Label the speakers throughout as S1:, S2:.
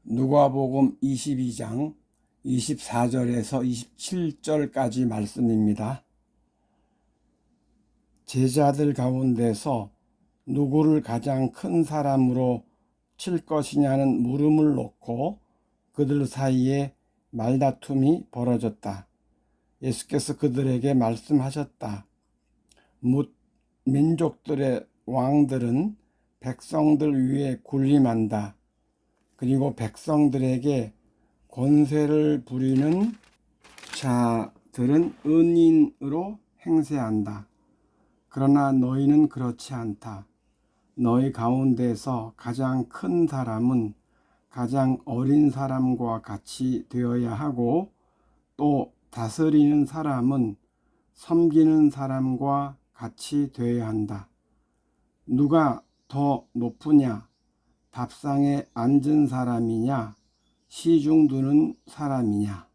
S1: 누가복음 22장 24절에서 27절까지 말씀입니다. 제자들 가운데서 누구를 가장 큰 사람으로 칠 것이냐는 물음을 놓고 그들 사이에 말다툼이 벌어졌다. 예수께서 그들에게 말씀하셨다. 민족들의 왕들은 백성들 위에 군림한다. 그리고 백성들에게 권세를 부리는 자들은 은인으로 행세한다. 그러나 너희는 그렇지 않다. 너희 가운데서 가장 큰 사람은 가장 어린 사람과 같이 되어야 하고, 또 다스리는 사람은 섬기는 사람과 같이 되어야 한다. 누가 더 높으냐? 밥상에 앉은 사람이냐? 시중 두는 사람이냐?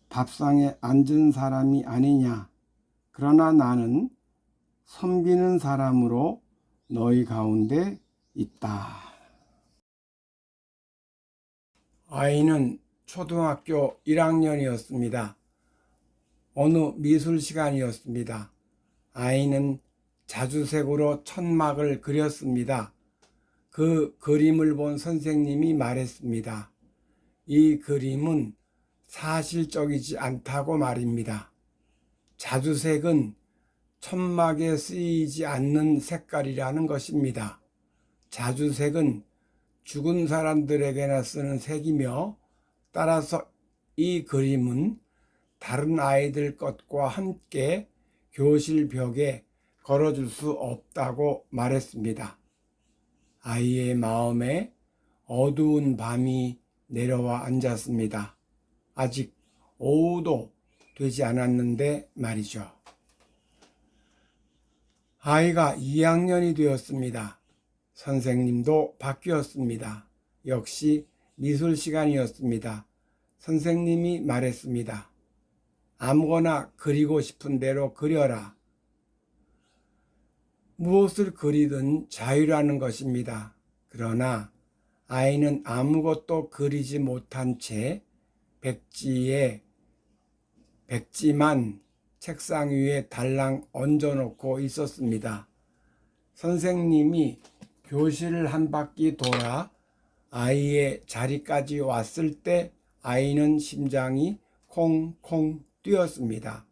S1: 밥상에 앉은 사람이 아니냐? 그러나 나는 섬기는 사람으로 너희 가운데 있다. 아이는 초등학교 1학년이었습니다. 어느 미술 시간이었습니다. 아이는 자주색으로 천막을 그렸습니다. 그 그림을 본 선생님이 말했습니다. 이 그림은 사실적이지 않다고 말입니다. 자주색은 천막에 쓰이지 않는 색깔이라는 것입니다. 자주색은 죽은 사람들에게나 쓰는 색이며, 따라서 이 그림은 다른 아이들 것과 함께 교실 벽에 걸어줄 수 없다고 말했습니다. 아이의 마음에 어두운 밤이 내려와 앉았습니다. 아직 오후도 되지 않았는데 말이죠. 아이가 2학년이 되었습니다. 선생님도 바뀌었습니다. 역시 미술 시간이었습니다. 선생님이 말했습니다. 아무거나 그리고 싶은 대로 그려라. 무엇을 그리든 자유라는 것입니다. 그러나 아이는 아무것도 그리지 못한 채 백지만 책상 위에 달랑 얹어놓고 있었습니다. 선생님이 교실을 한 바퀴 돌아 아이의 자리까지 왔을 때 아이는 심장이 콩콩 뛰었습니다.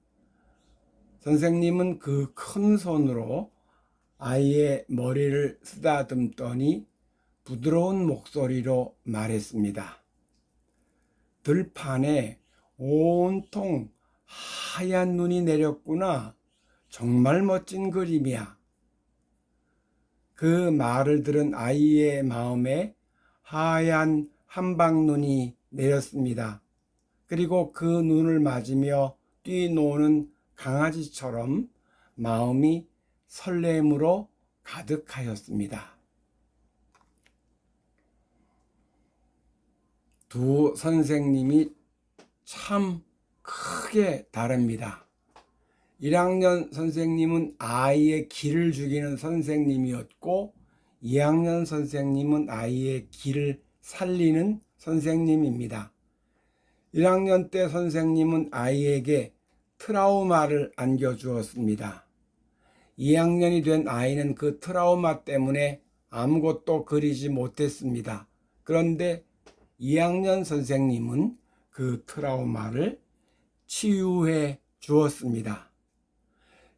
S1: 선생님은 그 큰 손으로 아이의 머리를 쓰다듬더니 부드러운 목소리로 말했습니다. 들판에 온통 하얀 눈이 내렸구나. 정말 멋진 그림이야. 그 말을 들은 아이의 마음에 하얀 한방눈이 내렸습니다. 그리고 그 눈을 맞으며 뛰노는 강아지처럼 마음이 설렘으로 가득하였습니다. 두 선생님이 참 크게 다릅니다. 1학년 선생님은 아이의 기를 죽이는 선생님이었고, 2학년 선생님은 아이의 기를 살리는 선생님입니다. 1학년 때 선생님은 아이에게 트라우마를 안겨주었습니다. 2학년이 된 아이는 그 트라우마 때문에 아무것도 그리지 못했습니다. 그런데 2학년 선생님은 그 트라우마를 치유해 주었습니다.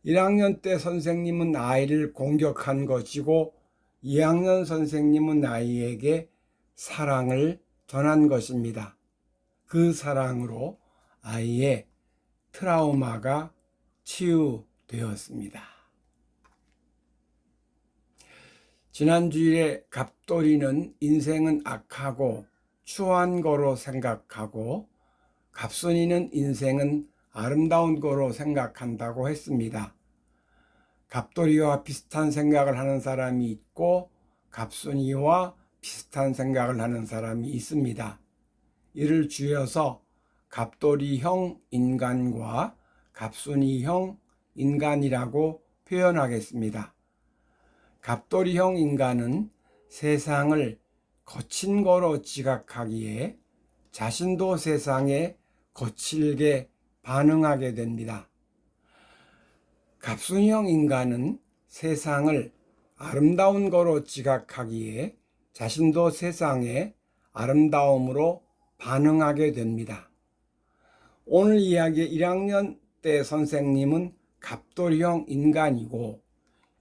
S1: 1학년 때 선생님은 아이를 공격한 것이고, 2학년 선생님은 아이에게 사랑을 전한 것입니다. 그 사랑으로 아이의 트라우마가 치유되었습니다. 지난 주일에 갑돌이는 인생은 악하고 추한 거로 생각하고, 갑순이는 인생은 아름다운 거로 생각한다고 했습니다. 갑돌이와 비슷한 생각을 하는 사람이 있고, 갑순이와 비슷한 생각을 하는 사람이 있습니다. 이를 줄여서 갑돌이형 인간과 갑순이형 인간이라고 표현하겠습니다. 갑돌이형 인간은 세상을 거친 거로 지각하기에 자신도 세상에 거칠게 반응하게 됩니다. 갑순형 인간은 세상을 아름다운 거로 지각하기에 자신도 세상의 아름다움으로 반응하게 됩니다. 오늘 이야기의 1학년 때 선생님은 갑돌형 인간이고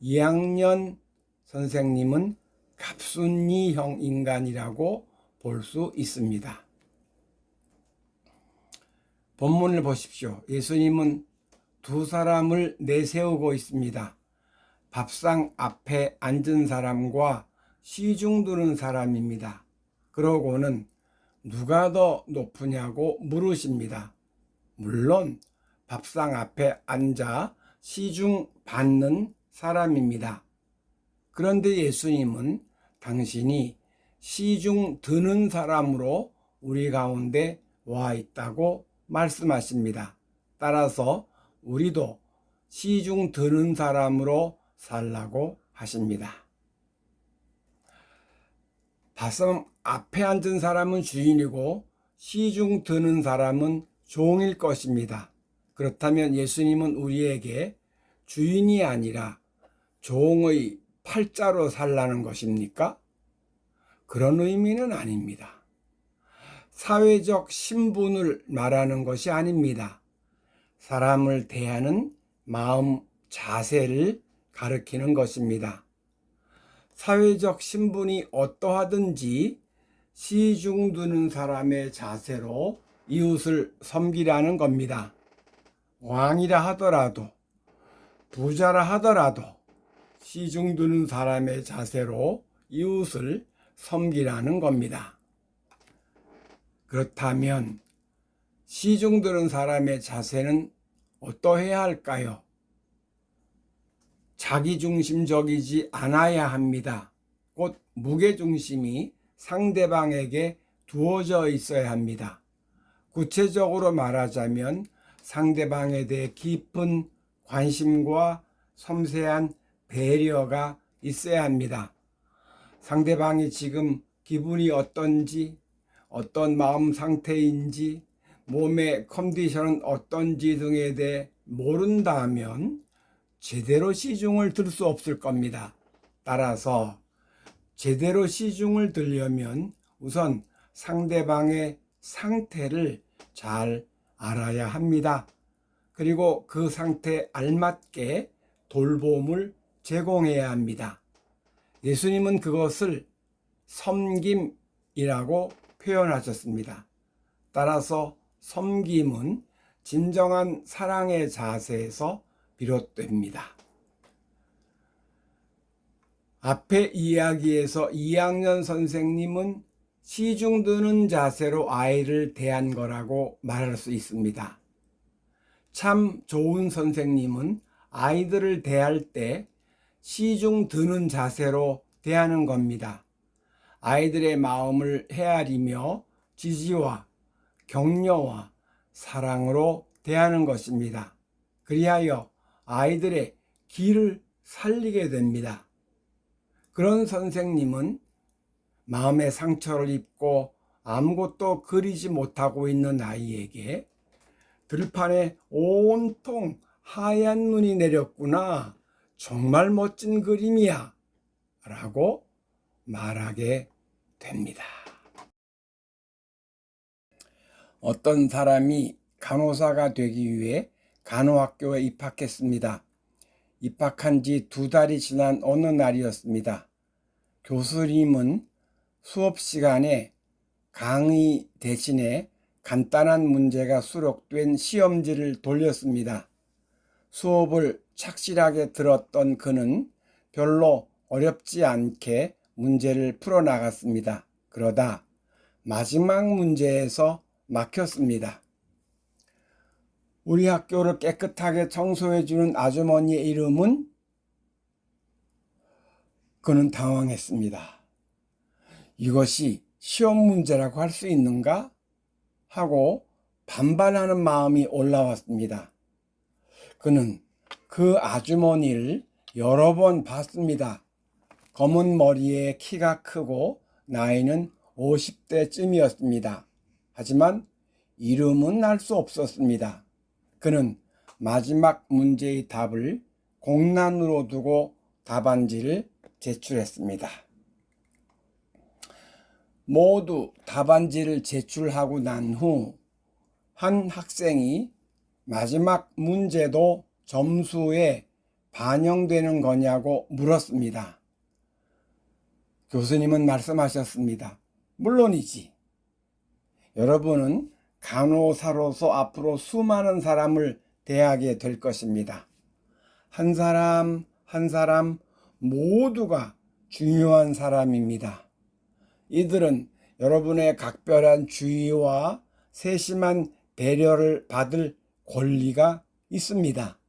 S1: 2학년 선생님은 갑순이형 인간이라고 볼 수 있습니다. 본문을 보십시오. 예수님은 두 사람을 내세우고 있습니다. 밥상 앞에 앉은 사람과 시중 드는 사람입니다. 그러고는 누가 더 높으냐고 물으십니다. 물론 밥상 앞에 앉아 시중 받는 사람입니다. 그런데 예수님은 당신이 시중 드는 사람으로 우리 가운데 와 있다고 말씀하십니다. 따라서 우리도 시중 드는 사람으로 살라고 하십니다. 밥상 앞에 앉은 사람은 주인이고 시중 드는 사람은 종일 것입니다. 그렇다면 예수님은 우리에게 주인이 아니라 종의 팔자로 살라는 것입니까? 그런 의미는 아닙니다. 사회적 신분을 말하는 것이 아닙니다. 사람을 대하는 마음 자세를 가리키는 것입니다. 사회적 신분이 어떠하든지 시중 드는 사람의 자세로 이웃을 섬기라는 겁니다. 왕이라 하더라도 부자라 하더라도 시중 드는 사람의 자세로 이웃을 섬기라는 겁니다. 그렇다면 시중 드는 사람의 자세는 어떠해야 할까요? 자기중심적이지 않아야 합니다. 곧 무게중심이 상대방에게 두어져 있어야 합니다. 구체적으로 말하자면 상대방에 대해 깊은 관심과 섬세한 배려가 있어야 합니다. 상대방이 지금 기분이 어떤지, 어떤 마음 상태인지, 몸의 컨디션은 어떤지 등에 대해 모른다면 제대로 시중을 들 수 없을 겁니다. 따라서 제대로 시중을 들려면 우선 상대방의 상태를 잘 알아야 합니다. 그리고 그 상태에 알맞게 돌봄을 제공해야 합니다. 예수님은 그것을 섬김이라고 표현하셨습니다. 따라서 섬김은 진정한 사랑의 자세에서 비롯됩니다. 앞의 이야기에서 2학년 선생님은 시중 드는 자세로 아이를 대한 거라고 말할 수 있습니다. 참 좋은 선생님은 아이들을 대할 때 시중 드는 자세로 대하는 겁니다. 아이들의 마음을 헤아리며 지지와 격려와 사랑으로 대하는 것입니다. 그리하여 아이들의 기를 살리게 됩니다. 그런 선생님은 마음의 상처를 입고 아무것도 그리지 못하고 있는 아이에게 들판에 온통 하얀 눈이 내렸구나. 정말 멋진 그림이야. 라고 말하게 됩니다. 어떤 사람이 간호사가 되기 위해 간호학교에 입학했습니다. 입학한 지 2달이 지난 어느 날이었습니다. 교수님은 수업 시간에 강의 대신에 간단한 문제가 수록된 시험지를 돌렸습니다. 수업을 착실하게 들었던 그는 별로 어렵지 않게 문제를 풀어나갔습니다. 그러다 마지막 문제에서 막혔습니다. 우리 학교를 깨끗하게 청소해주는 아주머니의 이름은? 그는 당황했습니다. 이것이 시험 문제라고 할 수 있는가? 하고 반발하는 마음이 올라왔습니다. 그는 그 아주머니를 여러 번 봤습니다. 검은 머리에 키가 크고 나이는 50대쯤이었습니다. 하지만 이름은 알 수 없었습니다. 그는 마지막 문제의 답을 공란으로 두고 답안지를 제출했습니다. 모두 답안지를 제출하고 난 후 한 학생이 마지막 문제도 점수에 반영되는 거냐고 물었습니다. 교수님은 말씀하셨습니다. 물론이지. 여러분은 간호사로서 앞으로 수많은 사람을 대하게 될 것입니다. 한 사람 한 사람 모두가 중요한 사람입니다. 이들은 여러분의 각별한 주의와 세심한 배려를 받을 권리가 있습니다.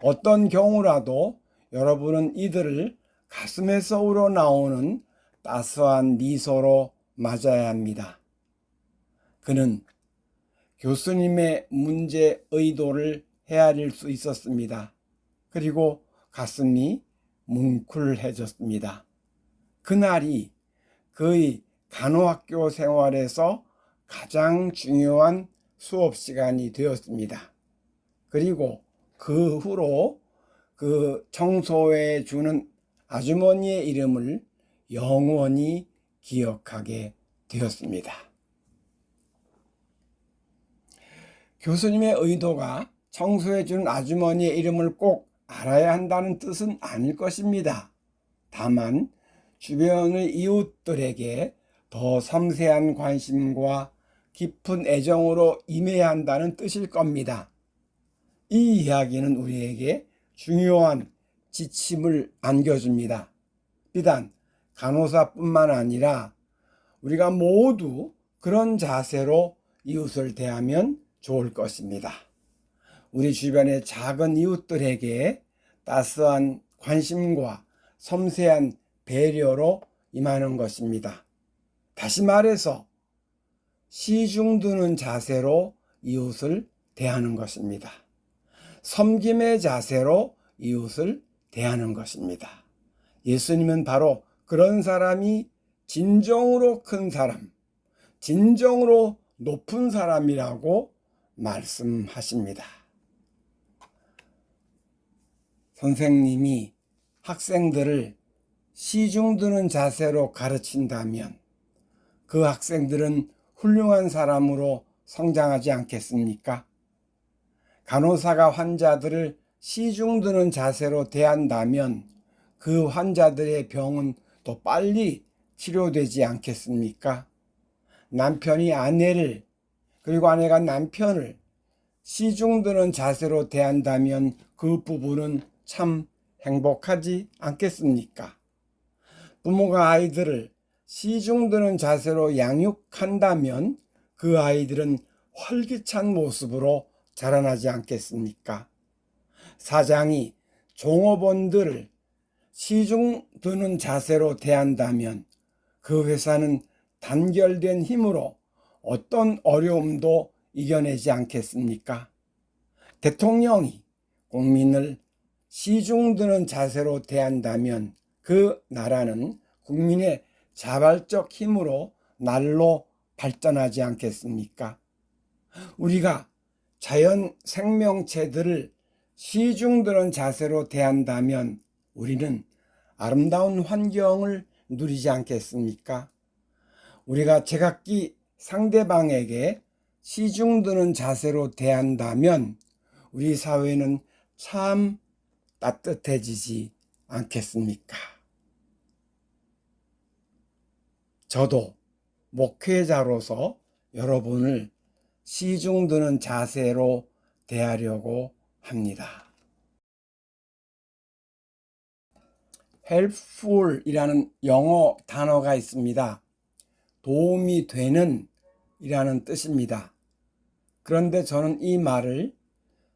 S1: 어떤 경우라도 여러분은 이들을 가슴에서 우러나오는 따스한 미소로 맞아야 합니다. 그는 교수님의 문제 의도를 헤아릴 수 있었습니다. 그리고 가슴이 뭉클해졌습니다. 그날이 그의 간호학교 생활에서 가장 중요한 수업 시간이 되었습니다. 그리고 그 후로 그 청소해 주는 아주머니의 이름을 영원히 기억하게 되었습니다. 교수님의 의도가 청소해 주는 아주머니의 이름을 꼭 알아야 한다는 뜻은 아닐 것입니다. 다만 주변의 이웃들에게 더 섬세한 관심과 깊은 애정으로 임해야 한다는 뜻일 겁니다. 이 이야기는 우리에게 중요한 지침을 안겨줍니다. 비단 간호사뿐만 아니라 우리가 모두 그런 자세로 이웃을 대하면 좋을 것입니다. 우리 주변의 작은 이웃들에게 따스한 관심과 섬세한 배려로 임하는 것입니다. 다시 말해서 시중드는 자세로 이웃을 대하는 것입니다. 섬김의 자세로 이웃을 대하는 것입니다. 예수님은 바로 그런 사람이 진정으로 큰 사람, 진정으로 높은 사람이라고 말씀하십니다. 선생님이 학생들을 시중드는 자세로 가르친다면 그 학생들은 훌륭한 사람으로 성장하지 않겠습니까? 간호사가 환자들을 시중드는 자세로 대한다면 그 환자들의 병은 더 빨리 치료되지 않겠습니까? 남편이 아내를 그리고 아내가 남편을 시중드는 자세로 대한다면 그 부부는 참 행복하지 않겠습니까? 부모가 아이들을 시중드는 자세로 양육한다면 그 아이들은 활기찬 모습으로 자라나지 않겠습니까? 사장이 종업원들을 시중드는 자세로 대한다면 그 회사는 단결된 힘으로 어떤 어려움도 이겨내지 않겠습니까? 대통령이 국민을 시중드는 자세로 대한다면 그 나라는 국민의 자발적 힘으로 날로 발전하지 않겠습니까? 우리가 자연 생명체들을 시중드는 자세로 대한다면 우리는 아름다운 환경을 누리지 않겠습니까? 우리가 제각기 상대방에게 시중드는 자세로 대한다면 우리 사회는 참 따뜻해지지 않겠습니까? 저도 목회자로서 여러분을 시중드는 자세로 대하려고 합니다. helpful이라는 영어 단어가 있습니다. 도움이 되는 이라는 뜻입니다. 그런데 저는 이 말을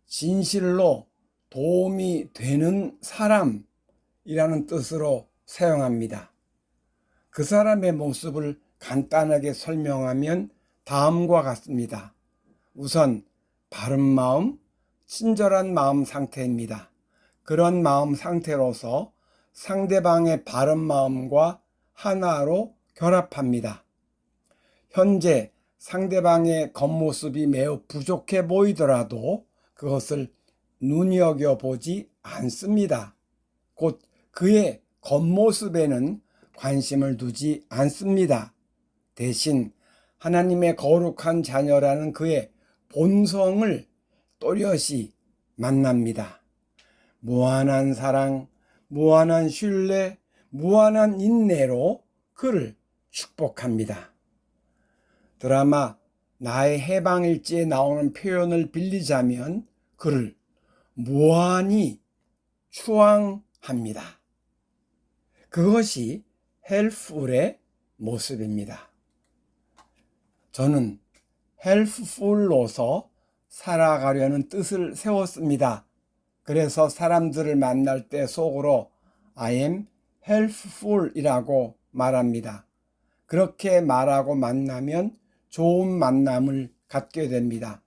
S1: 진실로 도움이 되는 사람이라는 뜻으로 사용합니다. 그 사람의 모습을 간단하게 설명하면 다음과 같습니다. 우선 바른 마음, 친절한 마음 상태입니다. 그런 마음 상태로서 상대방의 바른 마음과 하나로 결합합니다. 현재 상대방의 겉모습이 매우 부족해 보이더라도 그것을 눈여겨보지 않습니다. 곧 그의 겉모습에는 관심을 두지 않습니다. 대신 하나님의 거룩한 자녀라는 그의 본성을 또렷이 만납니다. 무한한 사랑, 무한한 신뢰, 무한한 인내로 그를 축복합니다. 드라마 나의 해방일지에 나오는 표현을 빌리자면 그를 무한히 추앙합니다. 그것이 헬프풀의 모습입니다. 저는 헬프풀로서 살아가려는 뜻을 세웠습니다. 그래서 사람들을 만날 때 속으로 I am helpful이라고 말합니다. 그렇게 말하고 만나면 좋은 만남을 갖게 됩니다.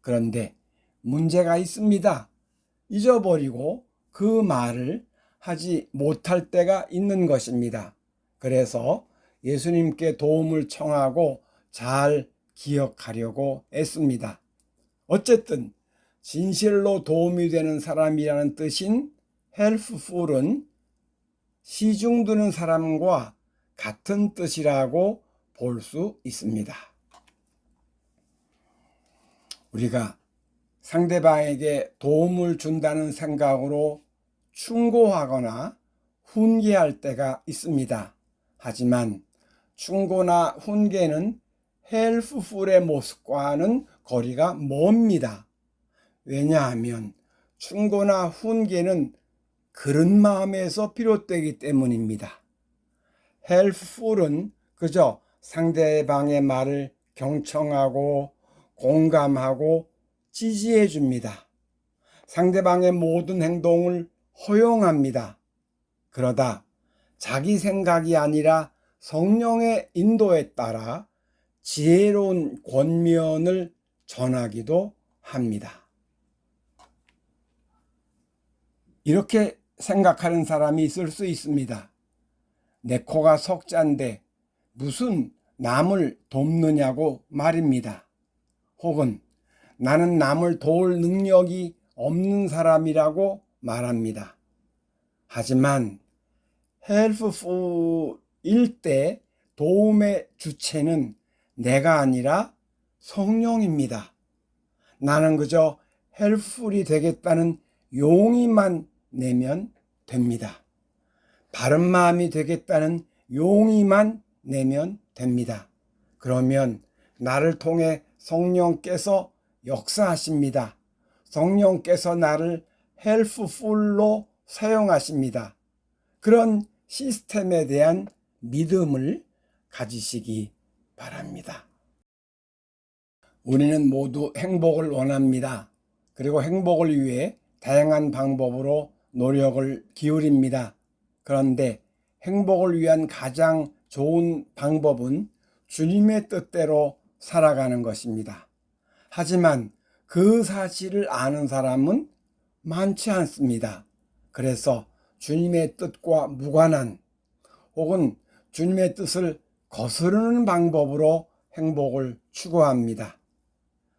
S1: 그런데 문제가 있습니다. 잊어버리고 그 말을 하지 못할 때가 있는 것입니다. 그래서 예수님께 도움을 청하고 잘 기억하려고 애씁니다. 어쨌든 진실로 도움이 되는 사람이라는 뜻인 helpful은 시중 드는 사람과 같은 뜻이라고 볼 수 있습니다. 우리가 상대방에게 도움을 준다는 생각으로 충고하거나 훈계할 때가 있습니다. 하지만 충고나 훈계는 헬프풀의 모습과는 거리가 멉니다. 왜냐하면 충고나 훈계는 그런 마음에서 비롯되기 때문입니다. 헬프풀은 그저 상대방의 말을 경청하고 공감하고 지지해 줍니다. 상대방의 모든 행동을 허용합니다. 그러다 자기 생각이 아니라 성령의 인도에 따라 지혜로운 권면을 전하기도 합니다. 이렇게 생각하는 사람이 있을 수 있습니다. 내 코가 석잔데 무슨 남을 돕느냐고 말입니다. 혹은 나는 남을 도울 능력이 없는 사람이라고 말합니다. 하지만 헬프풀일 때 도움의 주체는 내가 아니라 성령입니다. 나는 그저 헬프풀이 되겠다는 용의만 내면 됩니다. 바른 마음이 되겠다는 용의만 내면 됩니다. 그러면 나를 통해 성령께서 역사하십니다. 성령께서 나를 헬프풀로 사용하십니다. 그런 시스템에 대한 믿음을 가지시기 바랍니다. 우리는 모두 행복을 원합니다. 그리고 행복을 위해 다양한 방법으로 노력을 기울입니다. 그런데 행복을 위한 가장 좋은 방법은 주님의 뜻대로 살아가는 것입니다. 하지만 그 사실을 아는 사람은 많지 않습니다. 그래서 주님의 뜻과 무관한 혹은 주님의 뜻을 거스르는 방법으로 행복을 추구합니다.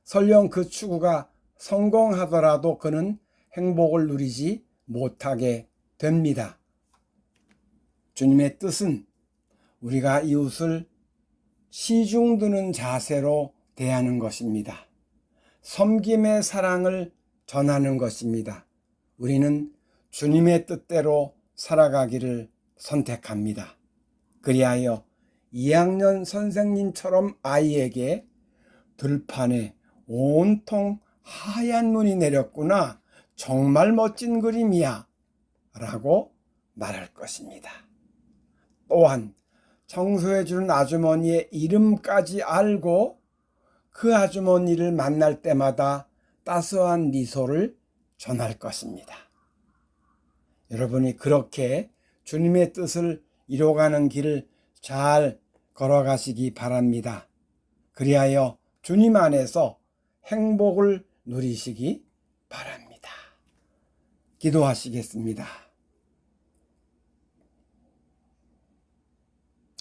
S1: 설령 그 추구가 성공하더라도 그는 행복을 누리지 못하게 됩니다. 주님의 뜻은 우리가 이웃을 시중드는 자세로 대하는 것입니다. 섬김의 사랑을 전하는 것입니다. 우리는 주님의 뜻대로 살아가기를 선택합니다. 그리하여 2학년 선생님처럼 아이에게 들판에 온통 하얀 눈이 내렸구나. 정말 멋진 그림이야. 라고 말할 것입니다. 또한 청소해주는 아주머니의 이름까지 알고 그 아주머니를 만날 때마다 따스한 미소를 전할 것입니다. 여러분이 그렇게 주님의 뜻을 이뤄가는 길을 잘 걸어가시기 바랍니다. 그리하여 주님 안에서 행복을 누리시기 바랍니다. 기도하시겠습니다.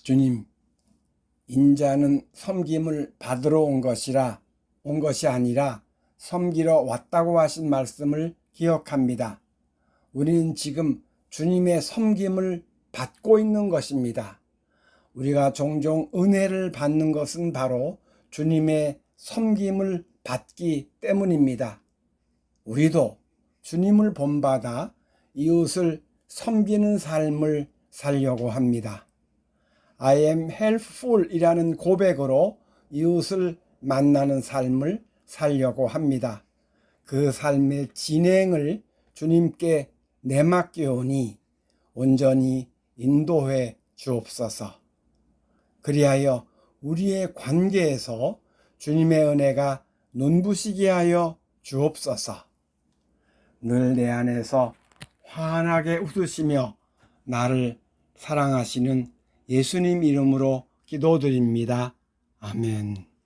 S1: 주님, 인자는 섬김을 받으러 온 것이 아니라 섬기러 왔다고 하신 말씀을 기억합니다. 우리는 지금 주님의 섬김을 받고 있는 것입니다. 우리가 종종 은혜를 받는 것은 바로 주님의 섬김을 받기 때문입니다. 우리도 주님을 본받아 이웃을 섬기는 삶을 살려고 합니다. I am helpful 이라는 고백으로 이웃을 만나는 삶을 살려고 합니다. 그 삶의 진행을 주님께 내맡겨오니 온전히 인도해 주옵소서. 그리하여 우리의 관계에서 주님의 은혜가 눈부시게 하여 주옵소서. 늘 내 안에서 환하게 웃으시며 나를 사랑하시는 예수님 이름으로 기도드립니다. 아멘.